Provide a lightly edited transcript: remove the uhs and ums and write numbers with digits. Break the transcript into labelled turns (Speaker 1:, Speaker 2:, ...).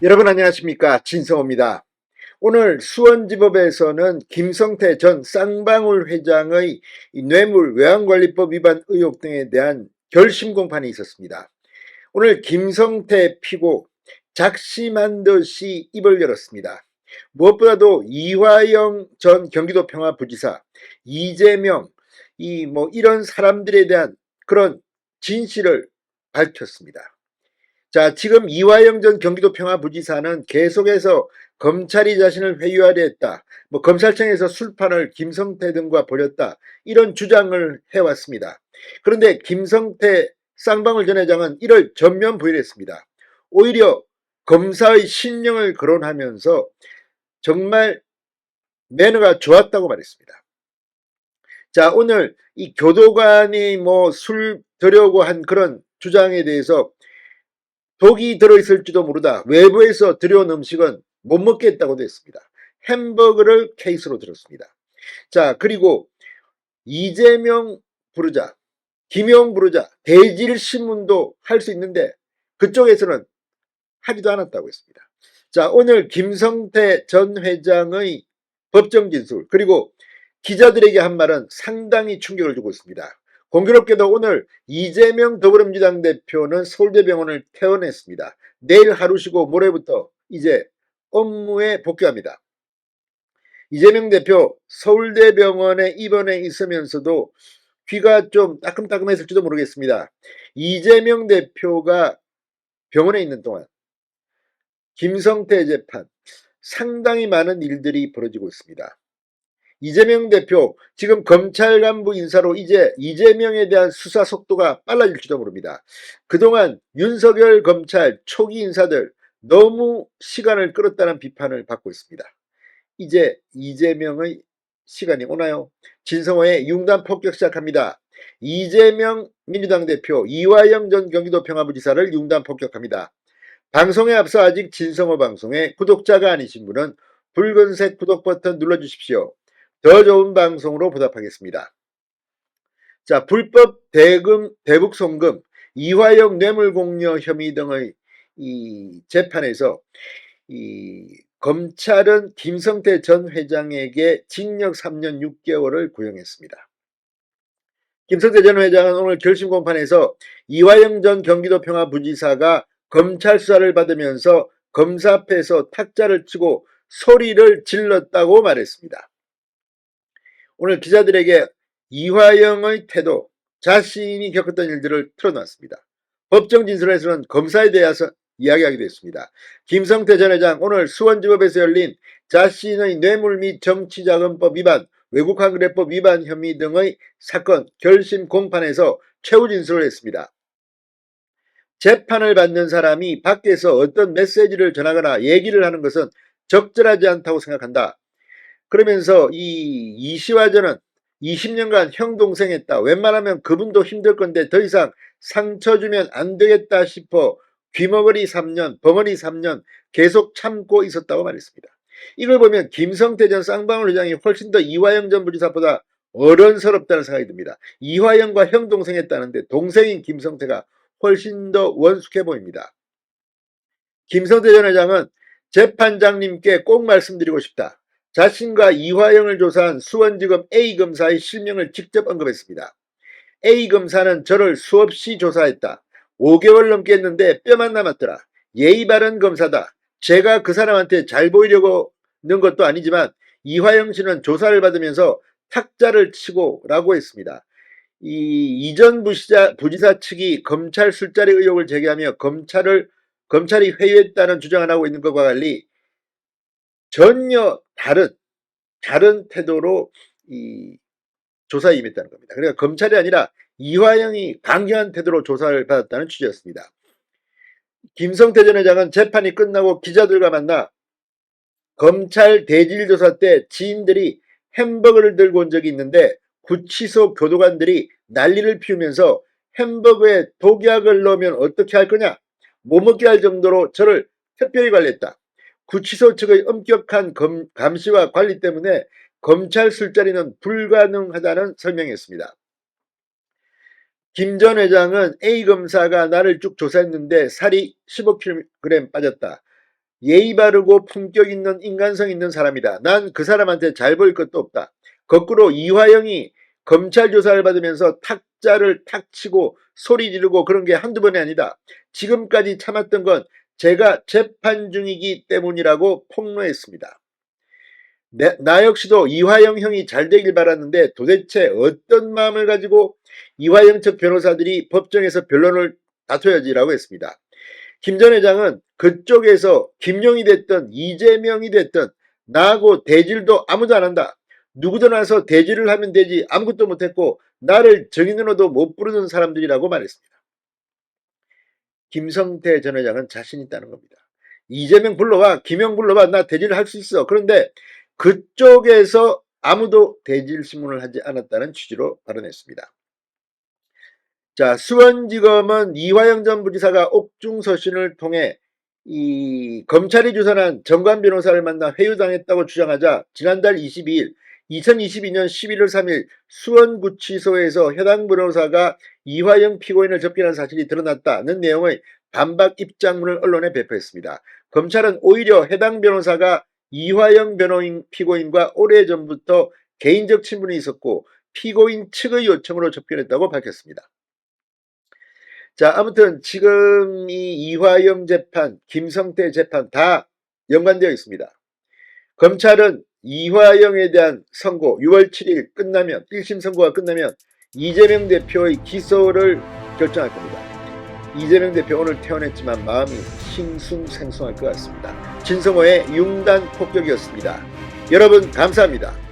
Speaker 1: 여러분 안녕하십니까, 진성호입니다. 오늘 수원지법에서는 김성태 전 쌍방울 회장의 이 뇌물 외환관리법 위반 의혹 등에 대한 결심 공판이 있었습니다. 오늘 김성태 피고 작심한 듯이 입을 열었습니다. 무엇보다도 이화영 전 경기도 평화부지사, 이재명, 이런 사람들에 대한 그런 진실을 밝혔습니다. 자, 지금 이화영 전 경기도 평화부지사는 계속해서 검찰이 자신을 회유하려 했다, 검찰청에서 술판을 김성태 등과 벌였다, 이런 주장을 해왔습니다. 그런데 김성태 쌍방울 전 회장은 이를 전면 부인했습니다. 오히려 검사의 신령을 거론하면서 정말 매너가 좋았다고 말했습니다. 자, 오늘 이 교도관이 술 드려고 한 그런 주장에 대해서 독이 들어있을지도 모르다, 외부에서 들여온 음식은 못 먹겠다고도 했습니다. 햄버거를 케이스로 들었습니다. 자, 그리고 이재명 부르자, 김용 부르자, 대질신문도 할 수 있는데 그쪽에서는 하지도 않았다고 했습니다. 자, 오늘 김성태 전 회장의 법정 진술, 그리고 기자들에게 한 말은 상당히 충격을 주고 있습니다. 공교롭게도 오늘 이재명 더불어민주당 대표는 서울대병원을 퇴원했습니다. 내일 하루 쉬고 모레부터 이제 업무에 복귀합니다. 이재명 대표 서울대병원에 입원해 있으면서도 귀가 좀 따끔따끔했을지도 모르겠습니다. 이재명 대표가 병원에 있는 동안 김성태 재판, 상당히 많은 일들이 벌어지고 있습니다. 이재명 대표, 지금 검찰 간부 인사로 이제 이재명에 대한 수사 속도가 빨라질지도 모릅니다. 그동안 윤석열 검찰 초기 인사들 너무 시간을 끌었다는 비판을 받고 있습니다. 이제 이재명의 시간이 오나요? 진성호의 융단 폭격 시작합니다. 이재명 민주당 대표, 이화영 전 경기도 평화부지사를 융단 폭격합니다. 방송에 앞서 아직 진성호 방송에 구독자가 아니신 분은 붉은색 구독 버튼 눌러주십시오. 더 좋은 방송으로 보답하겠습니다. 자, 불법 대북 송금, 이화영 뇌물공여 혐의 등의 이 재판에서 검찰은 김성태 전 회장에게 징역 3년 6개월을 구형했습니다. 김성태 전 회장은 오늘 결심 공판에서 이화영 전 경기도 평화부지사가 검찰 수사를 받으면서 검사 앞에서 탁자를 치고 소리를 질렀다고 말했습니다. 오늘 기자들에게 이화영의 태도, 자신이 겪었던 일들을 틀어놨습니다. 법정 진술에서는 검사에 대해서 이야기하기도 했습니다. 김성태 전 회장 오늘 수원지법에서 열린 자신의 뇌물 및 정치자금법 위반, 외국환급법 위반 혐의 등의 사건 결심 공판에서 최후 진술을 했습니다. 재판을 받는 사람이 밖에서 어떤 메시지를 전하거나 얘기를 하는 것은 적절하지 않다고 생각한다. 그러면서 이 이시화전은 20년간 형 동생 했다. 웬만하면 그분도 힘들 건데 더 이상 상처 주면 안 되겠다 싶어 귀머거리 3년, 벙어리 3년 계속 참고 있었다고 말했습니다. 이걸 보면 김성태 전 쌍방울 회장이 훨씬 더 이화영 전 부지사보다 어른스럽다는 생각이 듭니다. 이화영과 형 동생 했다는데 동생인 김성태가 훨씬 더 원숙해 보입니다. 김성태 전 회장은 재판장님께 꼭 말씀드리고 싶다. 자신과 이화영을 조사한 수원지검 A검사의 실명을 직접 언급했습니다. A검사는 저를 수없이 조사했다. 5개월 넘게 했는데 뼈만 남았더라. 예의 바른 검사다. 제가 그 사람한테 잘 보이려고 는 것도 아니지만 이화영 씨는 조사를 받으면서 탁자를 치고 라고 했습니다. 이전 부지사 측이 검찰 술자리 의혹을 제기하며 검찰이 회유했다는 주장을 하고 있는 것과 달리 전혀 다른 태도로 이 조사에 임했다는 겁니다. 그러니까 검찰이 아니라 이화영이 강경한 태도로 조사를 받았다는 취지였습니다. 김성태 전 회장은 재판이 끝나고 기자들과 만나 검찰 대질조사 때 지인들이 햄버거를 들고 온 적이 있는데 구치소 교도관들이 난리를 피우면서 햄버거에 독약을 넣으면 어떻게 할 거냐, 못 먹게 할 정도로 저를 특별히 관리했다. 구치소 측의 엄격한 감시와 관리 때문에 검찰 술자리는 불가능하다는 설명했습니다. 김 전 회장은 A검사가 나를 쭉 조사했는데 살이 15kg 빠졌다. 예의 바르고 품격 있는 인간성 있는 사람이다. 난 그 사람한테 잘 보일 것도 없다. 거꾸로 이화영이 검찰 조사를 받으면서 탁자를 탁 치고 소리 지르고 그런 게 한두 번이 아니다. 지금까지 참았던 건 제가 재판 중이기 때문이라고 폭로했습니다. 나 역시도 이화영 형이 잘 되길 바랐는데 도대체 어떤 마음을 가지고 이화영 측 변호사들이 법정에서 변론을 다퉈야지라고 했습니다. 김 전 회장은 그쪽에서 김용이 됐든 이재명이 됐든 나하고 대질도 아무도 안 한다. 누구도 나서 대질을 하면 되지 아무것도 못했고 나를 증인으로도 못 부르는 사람들이라고 말했습니다. 김성태 전 회장은 자신 있다는 겁니다. 이재명 불러와, 김용 불러와, 나 대질을 할 수 있어. 그런데 그쪽에서 아무도 대질 신문을 하지 않았다는 취지로 발언했습니다. 자, 수원지검은 이화영 전 부지사가 옥중서신을 통해 이 검찰이 주선한 정관 변호사를 만나 회유당했다고 주장하자 지난달 22일 2022년 11월 3일 수원구치소에서 해당 변호사가 이화영 피고인을 접견한 사실이 드러났다는 내용의 반박 입장문을 언론에 배포했습니다. 검찰은 오히려 해당 변호사가 이화영 피고인과 오래전부터 개인적 친분이 있었고 피고인 측의 요청으로 접견했다고 밝혔습니다. 자, 아무튼 지금 이 이화영 재판, 김성태 재판 다 연관되어 있습니다. 검찰은 이화영에 대한 선고 6월 7일 끝나면 1심 선고가 끝나면 이재명 대표의 기소를 결정할 겁니다. 이재명 대표 오늘 퇴원했지만 마음이 싱숭생숭할 것 같습니다. 진성호의 융단 폭격이었습니다. 여러분 감사합니다.